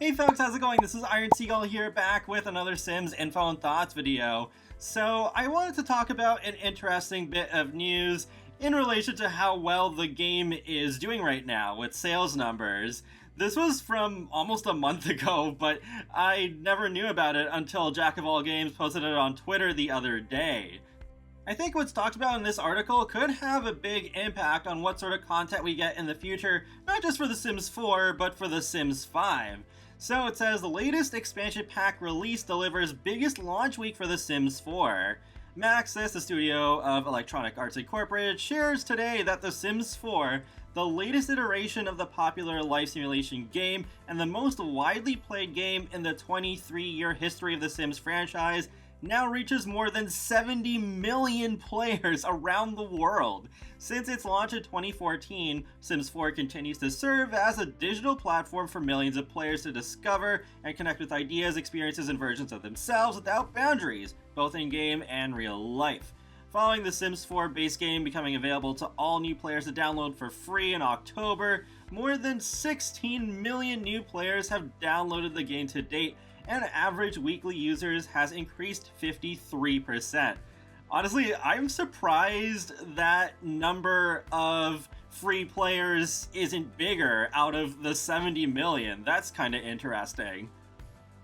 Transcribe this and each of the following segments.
Hey folks, how's it going? This is Iron Seagull here, back with another Sims Info and Thoughts video. So I wanted to talk about an interesting bit of news in relation to how well the game is doing right now with sales numbers. This was from almost a month ago, but I never knew about it until Jack of All Games posted it on Twitter the other day. I think what's talked about in this article could have a big impact on what sort of content we get in the future, not just for The Sims 4, but for The Sims 5. So it says the latest expansion pack release delivers biggest launch week for The Sims 4. Maxis, the studio of Electronic Arts Incorporated, shares today that The Sims 4, the latest iteration of the popular life simulation game and the most widely played game in the 23-year history of the Sims franchise, now reaches more than 70 million players around the world. Since its launch in 2014, Sims 4 continues to serve as a digital platform for millions of players to discover and connect with ideas, experiences, and versions of themselves without boundaries, both in-game and real life. Following the Sims 4 base game becoming available to all new players to download for free in October, more than 16 million new players have downloaded the game to date, and average weekly users has increased 53%. Honestly, I'm surprised that number of free players isn't bigger out of the 70 million. That's kind of interesting.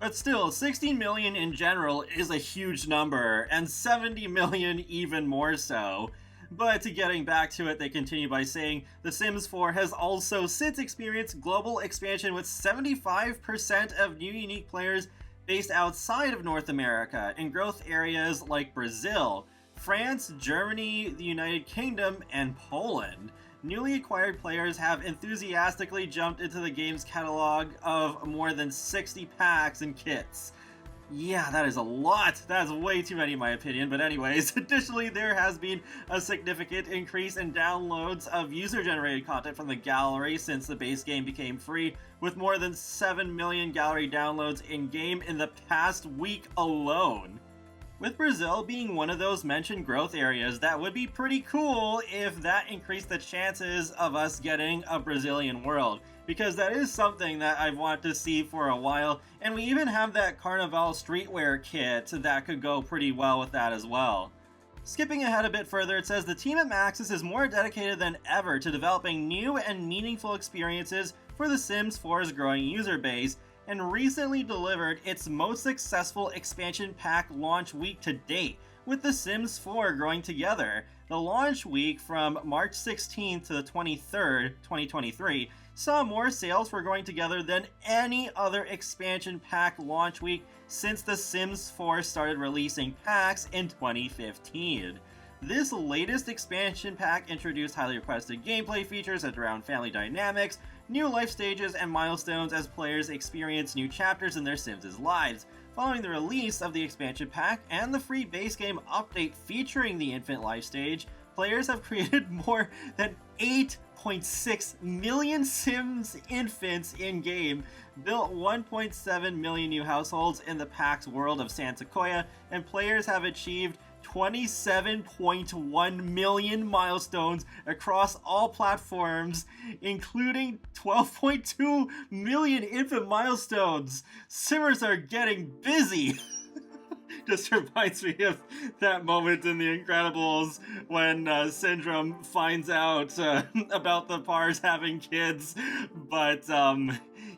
But still, 16 million in general is a huge number, and 70 million even more so. But getting back to it, they continue by saying, The Sims 4 has also since experienced global expansion with 75% of new unique players based outside of North America in growth areas like Brazil, France, Germany, the United Kingdom, and Poland. Newly acquired players have enthusiastically jumped into the game's catalog of more than 60 packs and kits. Yeah, that is a lot. That's way too many in my opinion, but anyways, additionally there has been a significant increase in downloads of user-generated content from the gallery since the base game became free, with more than 7 million gallery downloads in-game in the past week alone. With Brazil being one of those mentioned growth areas, that would be pretty cool if that increased the chances of us getting a Brazilian world, because that is something that I've wanted to see for a while, and we even have that Carnival streetwear kit that could go pretty well with that as well. Skipping ahead a bit further, it says the team at Maxis is more dedicated than ever to developing new and meaningful experiences for The Sims 4's growing user base, and recently delivered its most successful expansion pack launch week to date, with The Sims 4 growing together. The launch week from March 16th to the 23rd, 2023, saw more sales for Growing Together than any other expansion pack launch week since The Sims 4 started releasing packs in 2015. This latest expansion pack introduced highly requested gameplay features centered around family dynamics, new life stages, and milestones as players experience new chapters in their Sims' lives. Following the release of the expansion pack and the free base game update featuring the infant life stage, players have created more than 8.6 million Sims infants in-game, built 1.7 million new households in the pack's world of San Sequoia, and players have achieved 27.1 million milestones across all platforms, including 12.2 million infant milestones. Simmers are getting busy. Just reminds me of that moment in The Incredibles when Syndrome finds out about the Pars having kids. But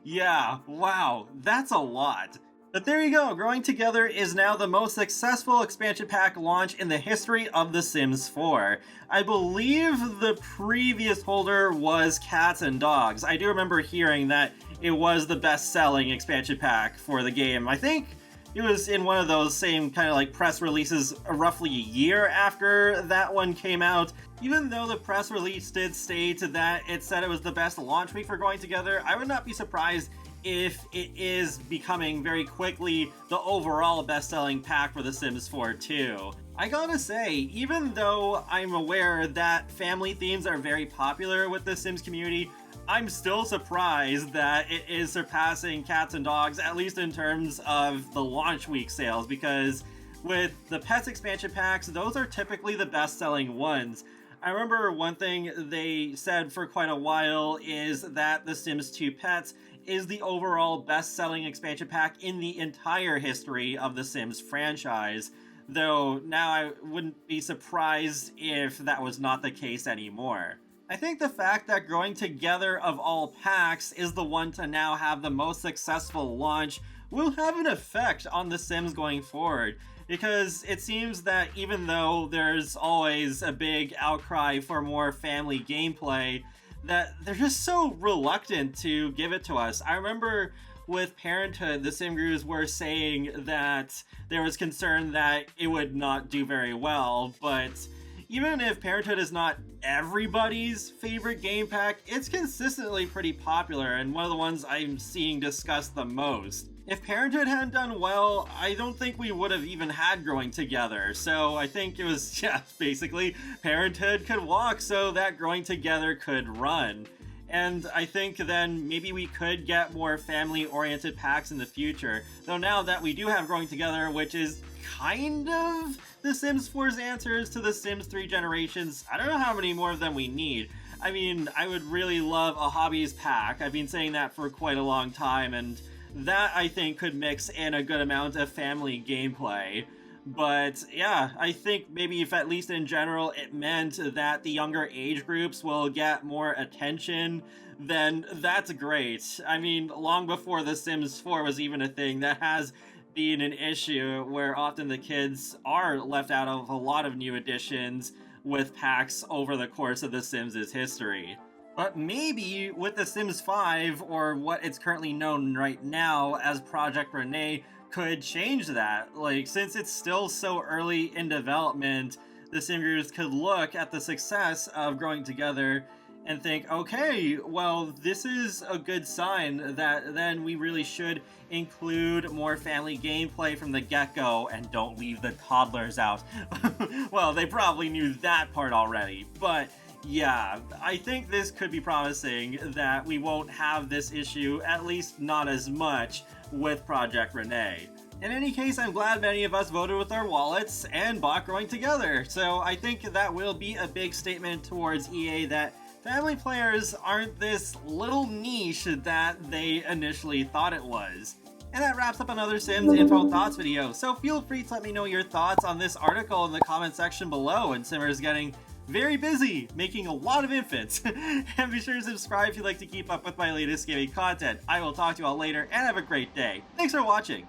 yeah, wow, that's a lot. But there you go, Growing Together is now the most successful expansion pack launch in the history of The Sims 4. I believe the previous holder was Cats and Dogs. I do remember hearing that it was the best-selling expansion pack for the game. I think it was in one of those same kind of like press releases roughly a year after that one came out. Even though the press release did state that it said it was the best launch week for Growing Together, I would not be surprised if it is becoming very quickly the overall best-selling pack for The Sims 4 too. I gotta say, even though I'm aware that family themes are very popular with the Sims community, I'm still surprised that it is surpassing Cats and Dogs, at least in terms of the launch week sales, because with the Pets expansion packs, those are typically the best-selling ones. I remember one thing they said for quite a while is that The Sims 2 Pets is the overall best-selling expansion pack in the entire history of the Sims franchise, though now I wouldn't be surprised if that was not the case anymore. I think the fact that Growing Together of all packs is the one to now have the most successful launch will have an effect on The Sims going forward, because it seems that even though there's always a big outcry for more family gameplay, that they're just so reluctant to give it to us. I remember with Parenthood, the Sim Gurus were saying that there was concern that it would not do very well, but even if Parenthood is not everybody's favorite game pack, it's consistently pretty popular and one of the ones I'm seeing discussed the most. If Parenthood hadn't done well, I don't think we would have even had Growing Together, so I think it was, basically, Parenthood could walk so that Growing Together could run. And I think then maybe we could get more family-oriented packs in the future. Though now that we do have Growing Together, which is kind of The Sims 4's answers to The Sims 3 Generations, I don't know how many more of them we need. I mean, I would really love a hobbies pack. I've been saying that for quite a long time, and that I think could mix in a good amount of family gameplay. But yeah, I think maybe if at least in general it meant that the younger age groups will get more attention, then that's great. I mean, long before The Sims 4 was even a thing, that has been an issue where often the kids are left out of a lot of new additions with packs over the course of The Sims' history. But maybe with The Sims 5, or what it's currently known right now as Project Renee, could change that. Like, since it's still so early in development, the Sim Gurus could look at the success of Growing Together and think, okay, well, this is a good sign that then we really should include more family gameplay from the get-go and don't leave the toddlers out. Well, they probably knew that part already, but yeah, I think this could be promising that we won't have this issue, at least not as much, with Project Renee. In any case, I'm glad many of us voted with our wallets and bought Growing Together, so I think that will be a big statement towards EA that family players aren't this little niche that they initially thought it was. And that wraps up another Sims Info and Thoughts video, so feel free to let me know your thoughts on this article in the comment section below, and Simmer's getting very busy making a lot of infants. And be sure to subscribe if you'd like to keep up with my latest gaming content. I will talk to you all later and have a great day. Thanks for watching.